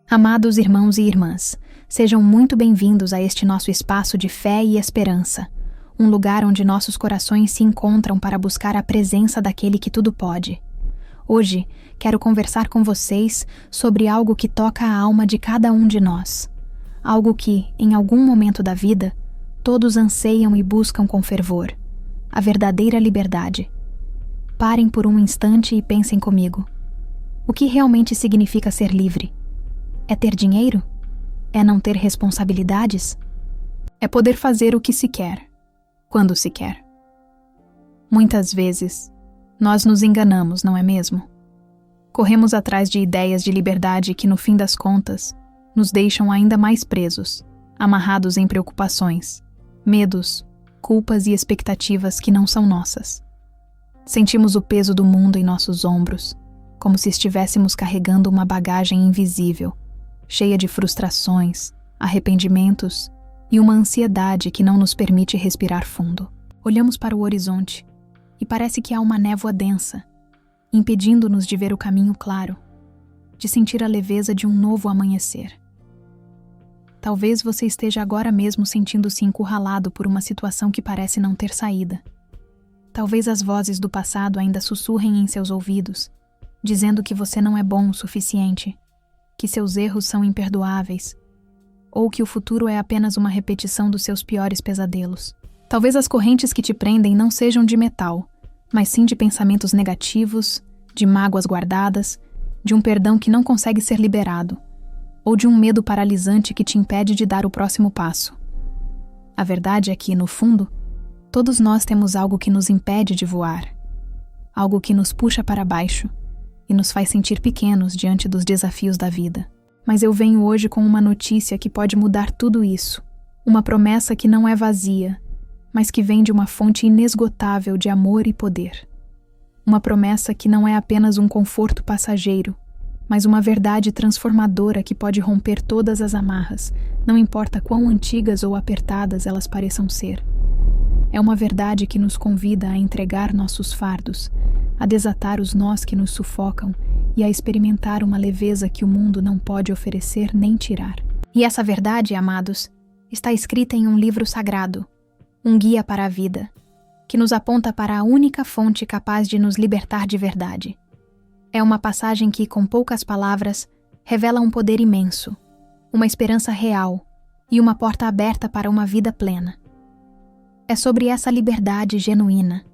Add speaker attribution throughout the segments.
Speaker 1: Amados irmãos e irmãs, sejam muito bem-vindos a este nosso espaço de fé e esperança, um lugar onde nossos corações se encontram para buscar a presença daquele que tudo pode. Hoje, quero conversar com vocês sobre algo que toca a alma de cada um de nós. Algo que, em algum momento da vida, todos anseiam e buscam com fervor. A verdadeira liberdade. Parem por um instante e pensem comigo. O que realmente significa ser livre? É ter dinheiro? É não ter responsabilidades? É poder fazer o que se quer, quando se quer. Muitas vezes, nós nos enganamos, não é mesmo? Corremos atrás de ideias de liberdade que, no fim das contas, nos deixam ainda mais presos, amarrados em preocupações, medos, culpas e expectativas que não são nossas. Sentimos o peso do mundo em nossos ombros, como se estivéssemos carregando uma bagagem invisível, cheia de frustrações, arrependimentos e uma ansiedade que não nos permite respirar fundo. Olhamos para o horizonte e parece que há uma névoa densa, impedindo-nos de ver o caminho claro, de sentir a leveza de um novo amanhecer. Talvez você esteja agora mesmo sentindo-se encurralado por uma situação que parece não ter saída. Talvez as vozes do passado ainda sussurrem em seus ouvidos, dizendo que você não é bom o suficiente, que seus erros são imperdoáveis, ou que o futuro é apenas uma repetição dos seus piores pesadelos. Talvez as correntes que te prendem não sejam de metal, mas sim de pensamentos negativos, de mágoas guardadas, de um perdão que não consegue ser liberado, ou de um medo paralisante que te impede de dar o próximo passo. A verdade é que, no fundo, todos nós temos algo que nos impede de voar, algo que nos puxa para baixo e nos faz sentir pequenos diante dos desafios da vida. Mas eu venho hoje com uma notícia que pode mudar tudo isso, uma promessa que não é vazia, mas que vem de uma fonte inesgotável de amor e poder. Uma promessa que não é apenas um conforto passageiro, mas uma verdade transformadora que pode romper todas as amarras, não importa quão antigas ou apertadas elas pareçam ser. É uma verdade que nos convida a entregar nossos fardos, a desatar os nós que nos sufocam e a experimentar uma leveza que o mundo não pode oferecer nem tirar. E essa verdade, amados, está escrita em um livro sagrado, um guia para a vida, que nos aponta para a única fonte capaz de nos libertar de verdade. É uma passagem que, com poucas palavras, revela um poder imenso, uma esperança real e uma porta aberta para uma vida plena. É sobre essa liberdade genuína,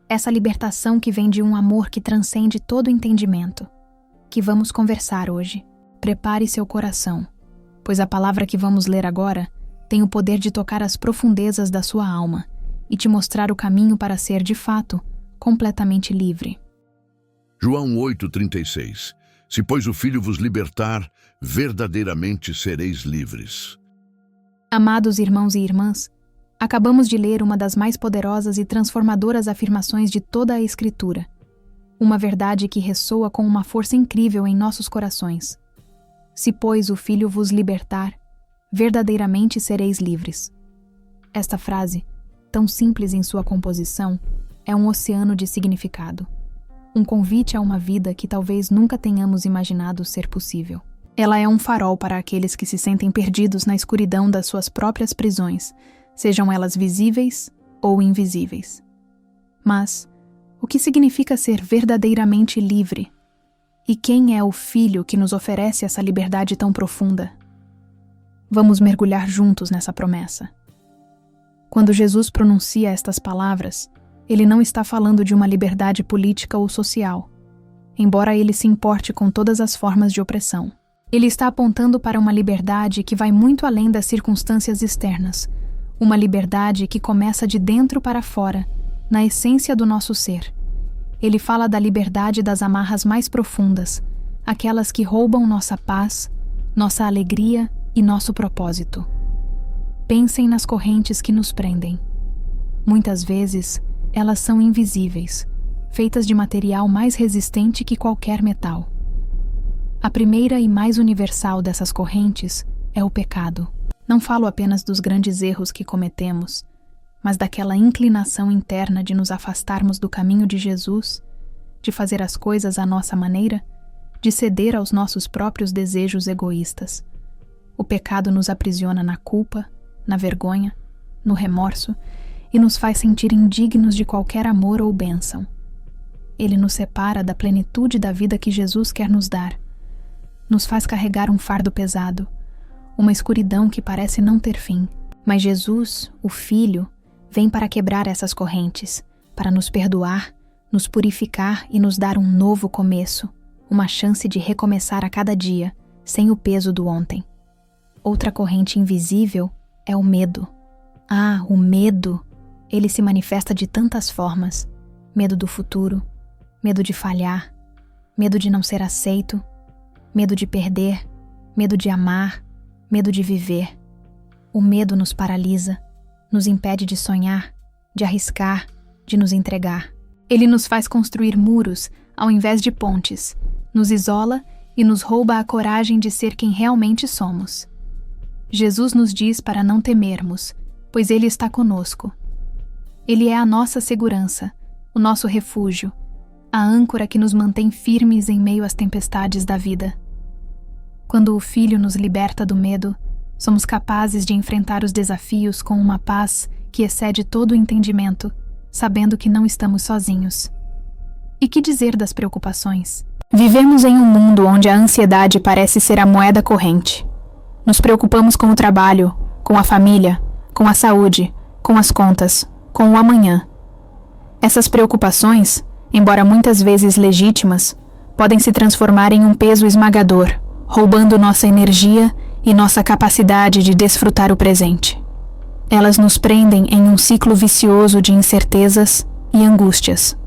Speaker 1: essa libertação que vem de um amor que transcende todo entendimento, que vamos conversar hoje. Prepare seu coração, pois a palavra que vamos ler agora tem o poder de tocar as profundezas da sua alma e te mostrar o caminho para ser, de fato, completamente livre.
Speaker 2: João 8,36. Se, pois, o Filho vos libertar, verdadeiramente sereis livres.
Speaker 1: Amados irmãos e irmãs, acabamos de ler uma das mais poderosas e transformadoras afirmações de toda a Escritura. Uma verdade que ressoa com uma força incrível em nossos corações. Se, pois, o Filho vos libertar, verdadeiramente sereis livres. Esta frase, tão simples em sua composição, é um oceano de significado. Um convite a uma vida que talvez nunca tenhamos imaginado ser possível. Ela é um farol para aqueles que se sentem perdidos na escuridão das suas próprias prisões, sejam elas visíveis ou invisíveis. Mas, o que significa ser verdadeiramente livre? E quem é o Filho que nos oferece essa liberdade tão profunda? Vamos mergulhar juntos nessa promessa. Quando Jesus pronuncia estas palavras, ele não está falando de uma liberdade política ou social, embora ele se importe com todas as formas de opressão. Ele está apontando para uma liberdade que vai muito além das circunstâncias externas, uma liberdade que começa de dentro para fora, na essência do nosso ser. Ele fala da liberdade das amarras mais profundas, aquelas que roubam nossa paz, nossa alegria e nosso propósito. Pensem nas correntes que nos prendem. Muitas vezes, elas são invisíveis, feitas de material mais resistente que qualquer metal. A primeira e mais universal dessas correntes é o pecado. Não falo apenas dos grandes erros que cometemos, mas daquela inclinação interna de nos afastarmos do caminho de Jesus, de fazer as coisas à nossa maneira, de ceder aos nossos próprios desejos egoístas. O pecado nos aprisiona na culpa, na vergonha, no remorso e nos faz sentir indignos de qualquer amor ou bênção. Ele nos separa da plenitude da vida que Jesus quer nos dar. Nos faz carregar um fardo pesado, uma escuridão que parece não ter fim. Mas Jesus, o Filho, vem para quebrar essas correntes, para nos perdoar, nos purificar e nos dar um novo começo, uma chance de recomeçar a cada dia, sem o peso do ontem. Outra corrente invisível é o medo. Ah, o medo! Ele se manifesta de tantas formas. Medo do futuro, medo de falhar, medo de não ser aceito, medo de perder, medo de amar, medo de viver. O medo nos paralisa, nos impede de sonhar, de arriscar, de nos entregar. Ele nos faz construir muros ao invés de pontes, nos isola e nos rouba a coragem de ser quem realmente somos. Jesus nos diz para não temermos, pois Ele está conosco. Ele é a nossa segurança, o nosso refúgio, a âncora que nos mantém firmes em meio às tempestades da vida. Quando o Filho nos liberta do medo, somos capazes de enfrentar os desafios com uma paz que excede todo o entendimento, sabendo que não estamos sozinhos. E que dizer das preocupações? Vivemos em um mundo onde a ansiedade parece ser a moeda corrente. Nos preocupamos com o trabalho, com a família, com a saúde, com as contas, com o amanhã. Essas preocupações, embora muitas vezes legítimas, podem se transformar em um peso esmagador, roubando nossa energia e nossa capacidade de desfrutar o presente. Elas nos prendem em um ciclo vicioso de incertezas e angústias.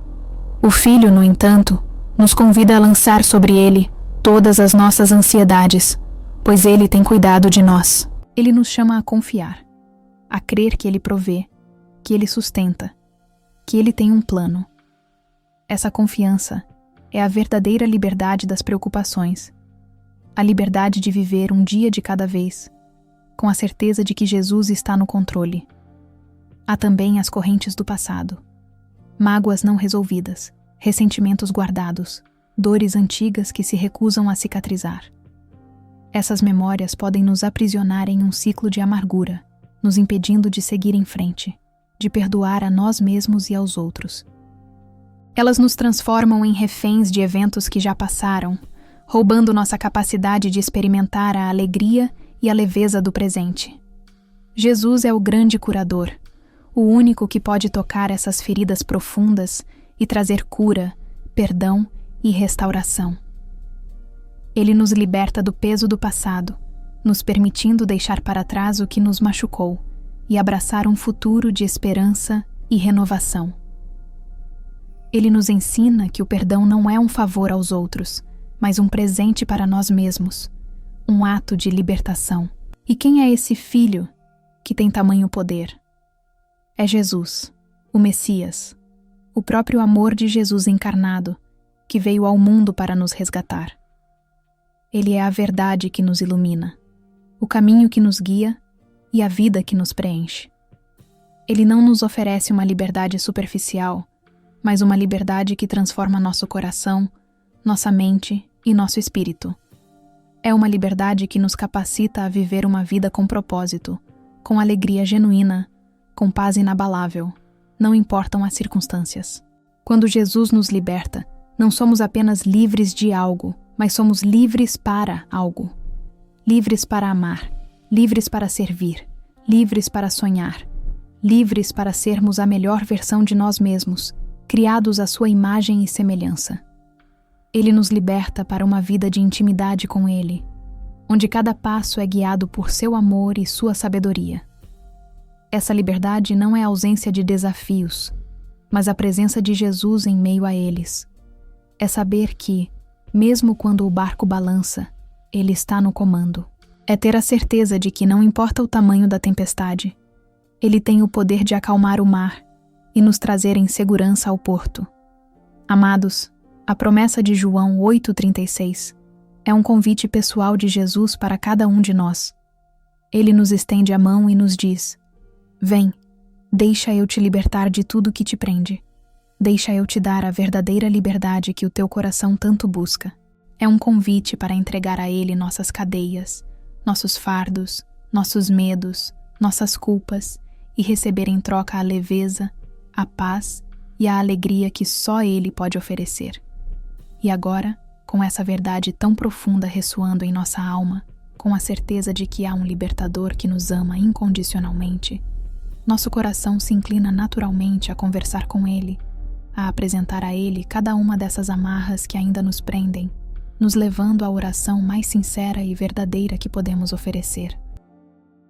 Speaker 1: O Filho, no entanto, nos convida a lançar sobre Ele todas as nossas ansiedades, pois Ele tem cuidado de nós. Ele nos chama a confiar, a crer que Ele provê, que Ele sustenta, que Ele tem um plano. Essa confiança é a verdadeira liberdade das preocupações, a liberdade de viver um dia de cada vez, com a certeza de que Jesus está no controle. Há também as correntes do passado, mágoas não resolvidas, ressentimentos guardados, dores antigas que se recusam a cicatrizar. Essas memórias podem nos aprisionar em um ciclo de amargura, nos impedindo de seguir em frente, de perdoar a nós mesmos e aos outros. Elas nos transformam em reféns de eventos que já passaram, roubando nossa capacidade de experimentar a alegria e a leveza do presente. Jesus é o grande curador, o único que pode tocar essas feridas profundas e trazer cura, perdão e restauração. Ele nos liberta do peso do passado, nos permitindo deixar para trás o que nos machucou e abraçar um futuro de esperança e renovação. Ele nos ensina que o perdão não é um favor aos outros, mas um presente para nós mesmos, um ato de libertação. E quem é esse Filho que tem tamanho poder? É Jesus, o Messias, o próprio amor de Jesus encarnado, que veio ao mundo para nos resgatar. Ele é a verdade que nos ilumina, o caminho que nos guia e a vida que nos preenche. Ele não nos oferece uma liberdade superficial, mas uma liberdade que transforma nosso coração, nossa mente e nosso espírito. É uma liberdade que nos capacita a viver uma vida com propósito, com alegria genuína, com paz inabalável, não importam as circunstâncias. Quando Jesus nos liberta, não somos apenas livres de algo, mas somos livres para algo. Livres para amar, livres para servir, livres para sonhar, livres para sermos a melhor versão de nós mesmos, criados à sua imagem e semelhança. Ele nos liberta para uma vida de intimidade com Ele, onde cada passo é guiado por seu amor e sua sabedoria. Essa liberdade não é a ausência de desafios, mas a presença de Jesus em meio a eles. É saber que, mesmo quando o barco balança, Ele está no comando. É ter a certeza de que não importa o tamanho da tempestade, Ele tem o poder de acalmar o mar e nos trazer em segurança ao porto. Amados, a promessa de João 8,36 é um convite pessoal de Jesus para cada um de nós. Ele nos estende a mão e nos diz: vem, deixa eu te libertar de tudo que te prende. Deixa eu te dar a verdadeira liberdade que o teu coração tanto busca. É um convite para entregar a Ele nossas cadeias, nossos fardos, nossos medos, nossas culpas e receber em troca a leveza, a paz e a alegria que só Ele pode oferecer. E agora, com essa verdade tão profunda ressoando em nossa alma, com a certeza de que há um libertador que nos ama incondicionalmente, nosso coração se inclina naturalmente a conversar com Ele, a apresentar a Ele cada uma dessas amarras que ainda nos prendem, nos levando à oração mais sincera e verdadeira que podemos oferecer.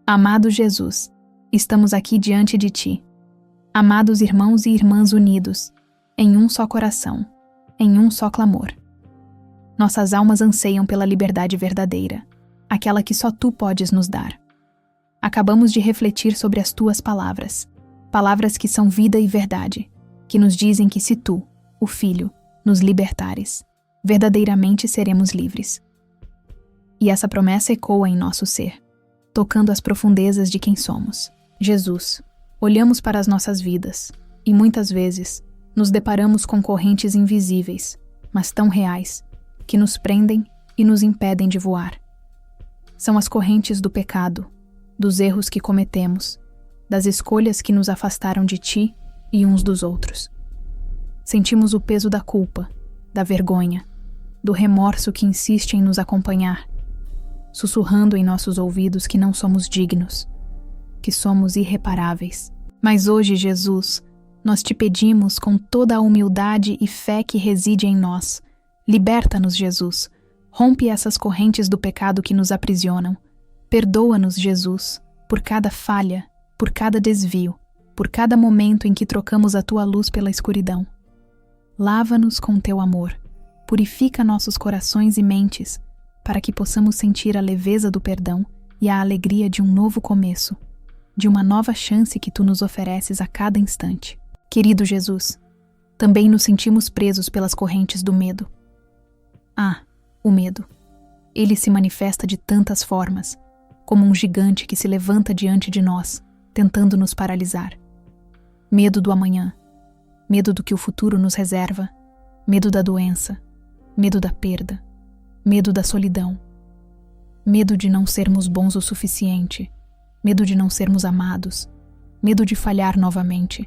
Speaker 1: Amado Jesus, estamos aqui diante de Ti. Amados irmãos e irmãs unidos, em um só coração, em um só clamor. Nossas almas anseiam pela liberdade verdadeira, aquela que só Tu podes nos dar. Acabamos de refletir sobre as Tuas palavras, palavras que são vida e verdade, que nos dizem que se Tu, o Filho, nos libertares, verdadeiramente seremos livres. E essa promessa ecoa em nosso ser, tocando as profundezas de quem somos. Jesus, olhamos para as nossas vidas e muitas vezes nos deparamos com correntes invisíveis, mas tão reais, que nos prendem e nos impedem de voar. São as correntes do pecado, dos erros que cometemos, das escolhas que nos afastaram de Ti e uns dos outros. Sentimos o peso da culpa, da vergonha, do remorso que insiste em nos acompanhar, sussurrando em nossos ouvidos que não somos dignos, que somos irreparáveis. Mas hoje, Jesus, nós Te pedimos com toda a humildade e fé que reside em nós. Liberta-nos, Jesus. Rompe essas correntes do pecado que nos aprisionam. Perdoa-nos, Jesus, por cada falha, por cada desvio, por cada momento em que trocamos a Tua luz pela escuridão. Lava-nos com Teu amor. Purifica nossos corações e mentes, para que possamos sentir a leveza do perdão e a alegria de um novo começo, de uma nova chance que Tu nos ofereces a cada instante. Querido Jesus, também nos sentimos presos pelas correntes do medo. O medo. Ele se manifesta de tantas formas, como um gigante que se levanta diante de nós, tentando nos paralisar. Medo do amanhã, medo do que o futuro nos reserva, medo da doença, medo da perda, medo da solidão, medo de não sermos bons o suficiente, medo de não sermos amados, medo de falhar novamente,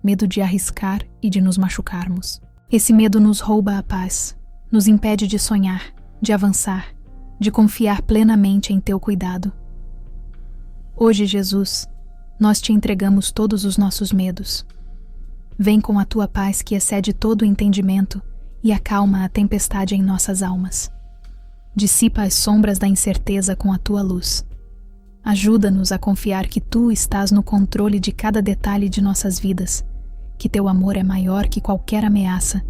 Speaker 1: medo de arriscar e de nos machucarmos. Esse medo nos rouba a paz, nos impede de sonhar, de avançar, de confiar plenamente em Teu cuidado. Hoje, Jesus, nós Te entregamos todos os nossos medos. Vem com a Tua paz que excede todo o entendimento e acalma a tempestade em nossas almas. Dissipa as sombras da incerteza com a Tua luz. Ajuda-nos a confiar que Tu estás no controle de cada detalhe de nossas vidas, que Teu amor é maior que qualquer ameaça,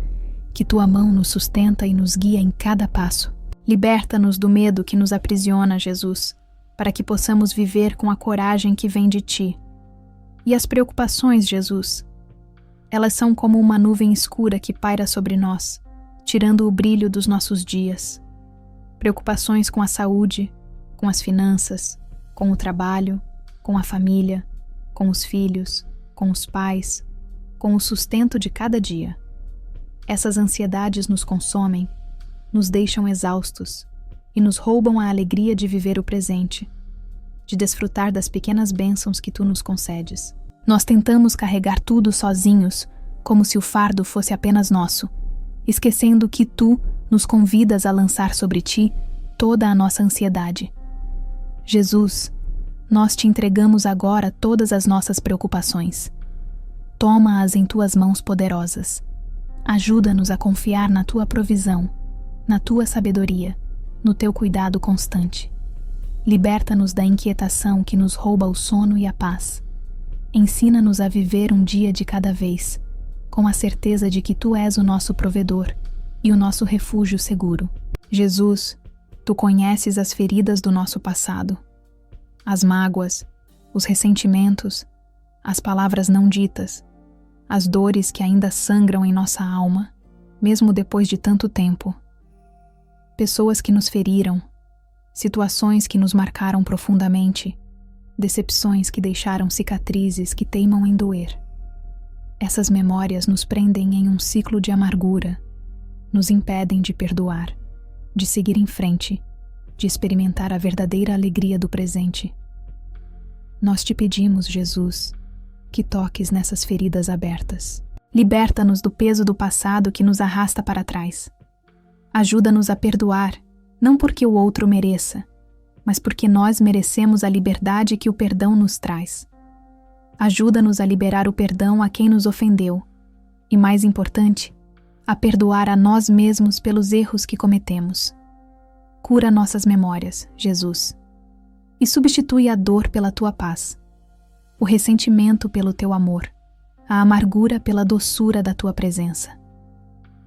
Speaker 1: que Tua mão nos sustenta e nos guia em cada passo. Liberta-nos do medo que nos aprisiona, Jesus, para que possamos viver com a coragem que vem de Ti. E as preocupações, Jesus, elas são como uma nuvem escura que paira sobre nós, tirando o brilho dos nossos dias. Preocupações com a saúde, com as finanças, com o trabalho, com a família, com os filhos, com os pais, com o sustento de cada dia. Essas ansiedades nos consomem, nos deixam exaustos e nos roubam a alegria de viver o presente, de desfrutar das pequenas bênçãos que Tu nos concedes. Nós tentamos carregar tudo sozinhos, como se o fardo fosse apenas nosso, esquecendo que Tu nos convidas a lançar sobre Ti toda a nossa ansiedade. Jesus, nós Te entregamos agora todas as nossas preocupações. Toma-as em Tuas mãos poderosas. Ajuda-nos a confiar na Tua provisão, na Tua sabedoria, no Teu cuidado constante. Liberta-nos da inquietação que nos rouba o sono e a paz. Ensina-nos a viver um dia de cada vez, com a certeza de que Tu és o nosso provedor e o nosso refúgio seguro. Jesus, Tu conheces as feridas do nosso passado, as mágoas, os ressentimentos, as palavras não ditas, as dores que ainda sangram em nossa alma, mesmo depois de tanto tempo. Pessoas que nos feriram, situações que nos marcaram profundamente, decepções que deixaram cicatrizes que teimam em doer. Essas memórias nos prendem em um ciclo de amargura, nos impedem de perdoar, de seguir em frente, de experimentar a verdadeira alegria do presente. Nós te pedimos, Jesus, que toques nessas feridas abertas. Liberta-nos do peso do passado que nos arrasta para trás. Ajuda-nos a perdoar, não porque o outro mereça, mas porque nós merecemos a liberdade que o perdão nos traz. Ajuda-nos a liberar o perdão a quem nos ofendeu e, mais importante, a perdoar a nós mesmos pelos erros que cometemos. Cura nossas memórias, Jesus, e substitui a dor pela tua paz, o ressentimento pelo teu amor, a amargura pela doçura da tua presença.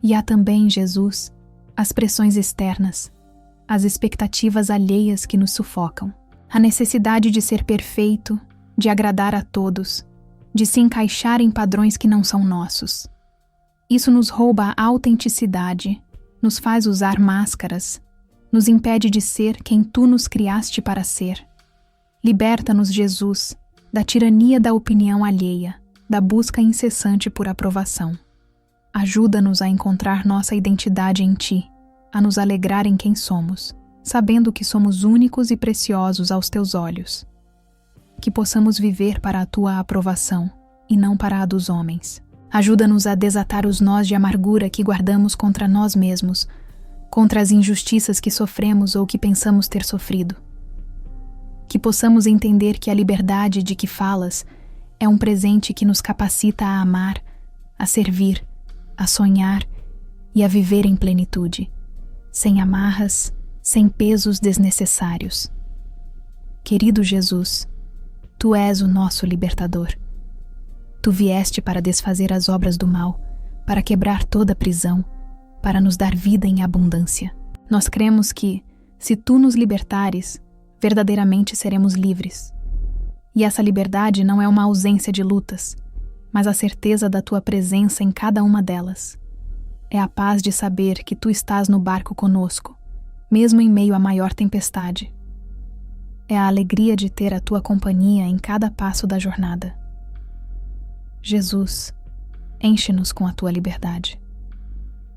Speaker 1: E há também, Jesus, as pressões externas, as expectativas alheias que nos sufocam, a necessidade de ser perfeito, de agradar a todos, de se encaixar em padrões que não são nossos. Isso nos rouba a autenticidade, nos faz usar máscaras, nos impede de ser quem tu nos criaste para ser. Liberta-nos, Jesus, da tirania da opinião alheia, da busca incessante por aprovação. Ajuda-nos a encontrar nossa identidade em ti, a nos alegrar em quem somos, sabendo que somos únicos e preciosos aos teus olhos. Que possamos viver para a tua aprovação e não para a dos homens. Ajuda-nos a desatar os nós de amargura que guardamos contra nós mesmos, contra as injustiças que sofremos ou que pensamos ter sofrido. Que possamos entender que a liberdade de que falas é um presente que nos capacita a amar, a servir, a sonhar e a viver em plenitude, sem amarras, sem pesos desnecessários. Querido Jesus, tu és o nosso libertador. Tu vieste para desfazer as obras do mal, para quebrar toda prisão, para nos dar vida em abundância. Nós cremos que, se tu nos libertares, verdadeiramente seremos livres. E essa liberdade não é uma ausência de lutas, mas a certeza da tua presença em cada uma delas. É a paz de saber que tu estás no barco conosco, mesmo em meio à maior tempestade. É a alegria de ter a tua companhia em cada passo da jornada. Jesus, enche-nos com a tua liberdade.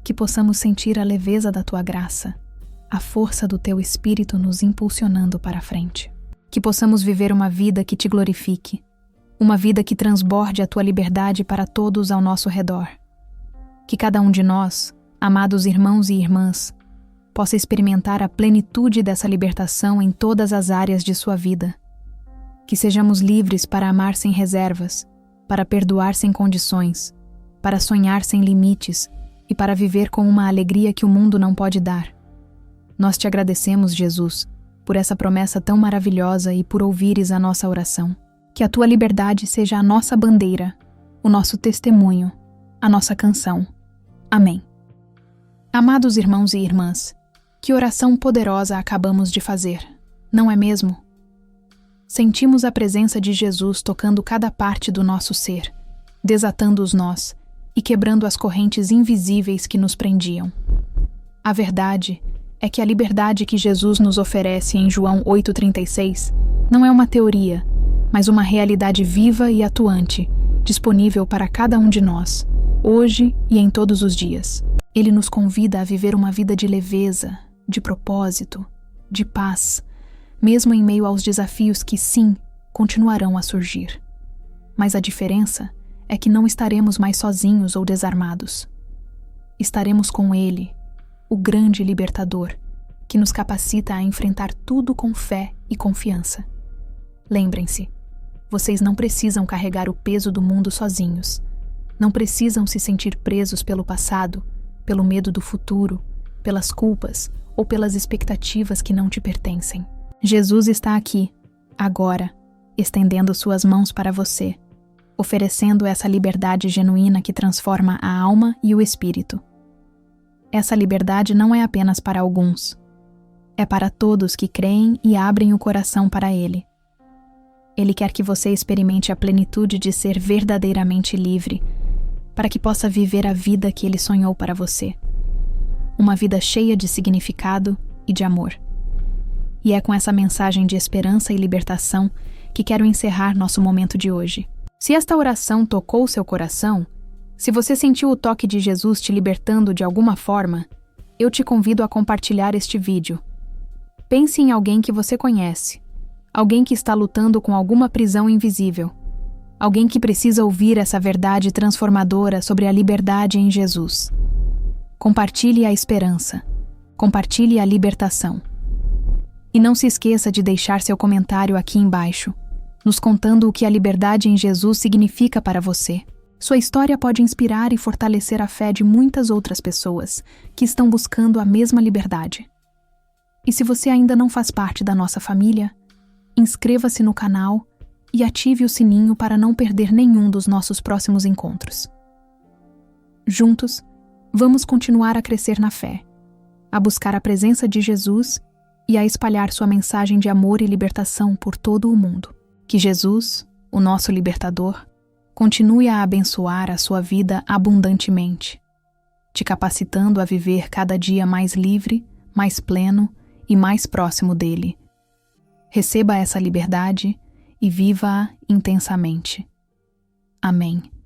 Speaker 1: Que possamos sentir a leveza da tua graça, a força do teu Espírito nos impulsionando para a frente. Que possamos viver uma vida que te glorifique, uma vida que transborde a tua liberdade para todos ao nosso redor. Que cada um de nós, amados irmãos e irmãs, possa experimentar a plenitude dessa libertação em todas as áreas de sua vida. Que sejamos livres para amar sem reservas, para perdoar sem condições, para sonhar sem limites e para viver com uma alegria que o mundo não pode dar. Nós te agradecemos, Jesus, por essa promessa tão maravilhosa e por ouvires a nossa oração. Que a tua liberdade seja a nossa bandeira, o nosso testemunho, a nossa canção. Amém. Amados irmãos e irmãs, que oração poderosa acabamos de fazer, não é mesmo? Sentimos a presença de Jesus tocando cada parte do nosso ser, desatando os nós e quebrando as correntes invisíveis que nos prendiam. A verdade é que a liberdade que Jesus nos oferece em João 8,36 não é uma teoria, mas uma realidade viva e atuante, disponível para cada um de nós, hoje e em todos os dias. Ele nos convida a viver uma vida de leveza, de propósito, de paz, mesmo em meio aos desafios que, sim, continuarão a surgir. Mas a diferença é que não estaremos mais sozinhos ou desarmados. Estaremos com Ele, o grande libertador, que nos capacita a enfrentar tudo com fé e confiança. Lembrem-se, vocês não precisam carregar o peso do mundo sozinhos. Não precisam se sentir presos pelo passado, pelo medo do futuro, pelas culpas ou pelas expectativas que não te pertencem. Jesus está aqui, agora, estendendo suas mãos para você, oferecendo essa liberdade genuína que transforma a alma e o espírito. Essa liberdade não é apenas para alguns. É para todos que creem e abrem o coração para Ele. Ele quer que você experimente a plenitude de ser verdadeiramente livre, para que possa viver a vida que Ele sonhou para você. Uma vida cheia de significado e de amor. E é com essa mensagem de esperança e libertação que quero encerrar nosso momento de hoje. Se esta oração tocou seu coração, se você sentiu o toque de Jesus te libertando de alguma forma, eu te convido a compartilhar este vídeo. Pense em alguém que você conhece, alguém que está lutando com alguma prisão invisível, alguém que precisa ouvir essa verdade transformadora sobre a liberdade em Jesus. Compartilhe a esperança, compartilhe a libertação. E não se esqueça de deixar seu comentário aqui embaixo, nos contando o que a liberdade em Jesus significa para você. Sua história pode inspirar e fortalecer a fé de muitas outras pessoas que estão buscando a mesma liberdade. E se você ainda não faz parte da nossa família, inscreva-se no canal e ative o sininho para não perder nenhum dos nossos próximos encontros. Juntos, vamos continuar a crescer na fé, a buscar a presença de Jesus e a espalhar sua mensagem de amor e libertação por todo o mundo. Que Jesus, o nosso libertador, continue a abençoar a sua vida abundantemente, te capacitando a viver cada dia mais livre, mais pleno e mais próximo dele. Receba essa liberdade e viva-a intensamente. Amém.